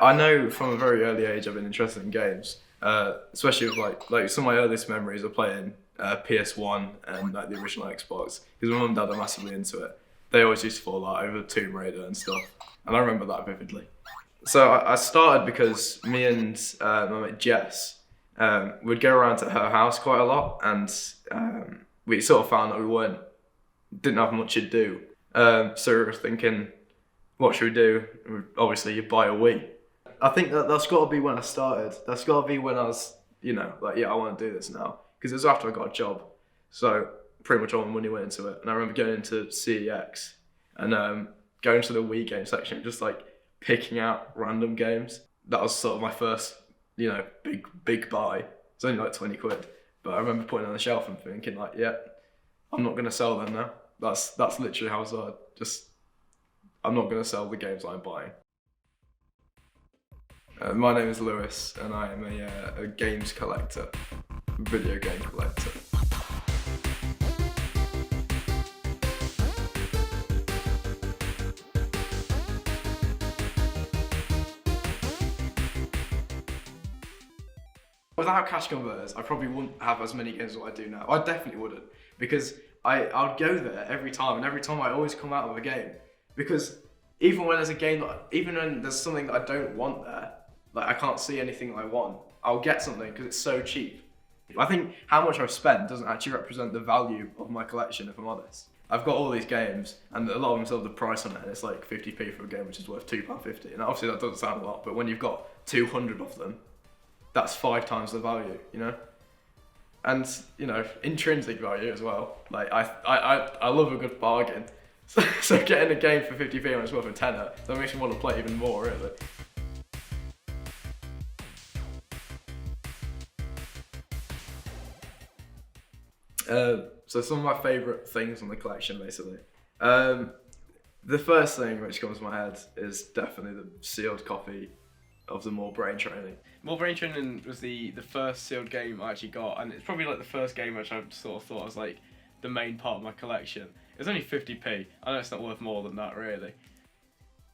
I know from a very early age I've been interested in games, especially with like some of my earliest memories of playing PS1 and like the original Xbox, because my mum and dad are massively into it. They always used to fall out over Tomb Raider and stuff, and I remember that vividly. So I started because me and my mate Jess would go around to her house quite a lot, and we sort of found that didn't have much to do. So we were thinking, what should we do? Obviously, you buy a Wii. I think that's got to be when I started. That's got to be when I was, like, yeah, I want to do this now. Because it was after I got a job. So pretty much all my money went into it. And I remember going into CEX and going to the Wii game section, just like picking out random games. That was sort of my first, big buy. It's only like 20 quid. But I remember putting it on the shelf and thinking like, yeah, I'm not going to sell them now. That's literally how I started. I'm not going to sell the games I'm buying. My name is Lewis, and I am a games collector, video game collector. Without cash converters, I probably wouldn't have as many games as what I do now. I definitely wouldn't, because I'd go there every time, and every time I always come out with a game. Because even when there's a game, even when there's something that I don't want there, like I can't see anything I want, I'll get something because it's so cheap. I think how much I've spent doesn't actually represent the value of my collection, if I'm honest. I've got all these games, and a lot of them still have the price on it, and it's like 50p for a game, which is worth £2.50. And obviously that doesn't sound a lot, but when you've got 200 of them, that's 5 times the value, And, intrinsic value as well. Like, I love a good bargain. So getting a game for 50p when it's worth a tenner, that makes me want to play even more, really. So some of my favourite things on the collection, basically. The first thing which comes to my head is definitely the sealed copy of the More Brain Training. More Brain Training was the first sealed game I actually got, and it's probably like the first game which I sort of thought was like the main part of my collection. It was only 50p. I know it's not worth more than that, really.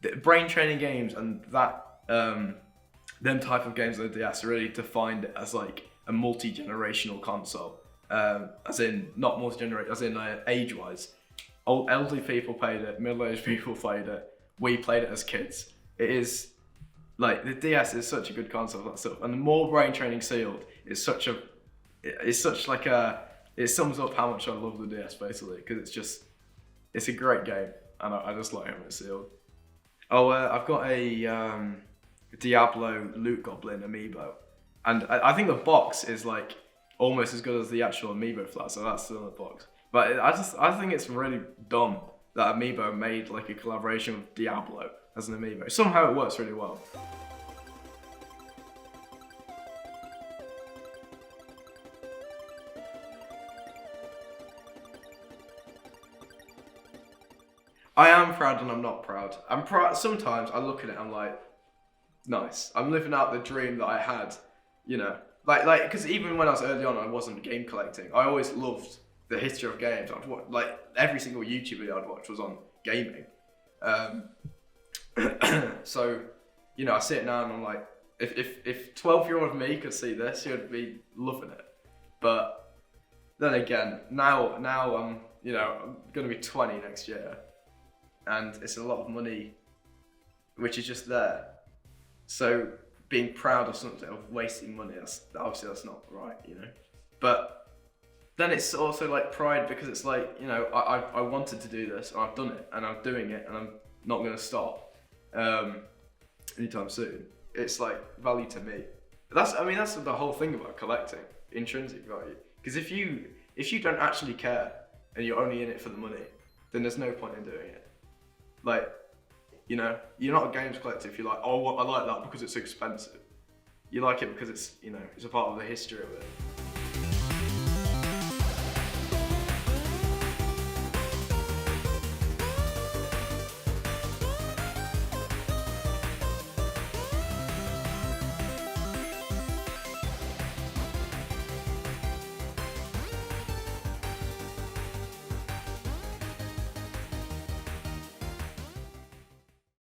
The brain training games and that them type of games on the DS really defined it as like a multi-generational console. As in not multi-generational, as in age-wise. Old elderly people played it, middle-aged people played it. We played it as kids. It is like the DS is such a good console for that stuff, and the More Brain Training sealed is it sums up how much I love the DS basically, because it's a great game, and I just like having it sealed. Oh, I've got a Diablo Loot Goblin amiibo, and I think the box is like almost as good as the actual amiibo flat, so that's still in the box. But I think it's really dumb that Amiibo made like a collaboration with Diablo as an amiibo. Somehow it works really well. I am proud and I'm not proud. I'm proud. Sometimes I look at it, I'm like, nice. I'm living out the dream that I had, Like, because even when I was early on, I wasn't game collecting. I always loved the history of games. I'd watch, like, every single YouTube video I'd watch was on gaming. So, I see it now and I'm like, if 12-year-old me could see this, he would be loving it. But then again, now I'm, I'm going to be 20 next year. And it's a lot of money, which is just there. So being proud of something, of wasting money, that's not right, But then it's also like pride, because it's like, I wanted to do this, and I've done it, and I'm doing it, and I'm not going to stop anytime soon. It's like value to me. That's the whole thing about collecting, intrinsic value. Because if you don't actually care and you're only in it for the money, then there's no point in doing it. Like, you're not a games collector if you're like, oh, I like that because it's expensive. You like it because it's, it's a part of the history of it.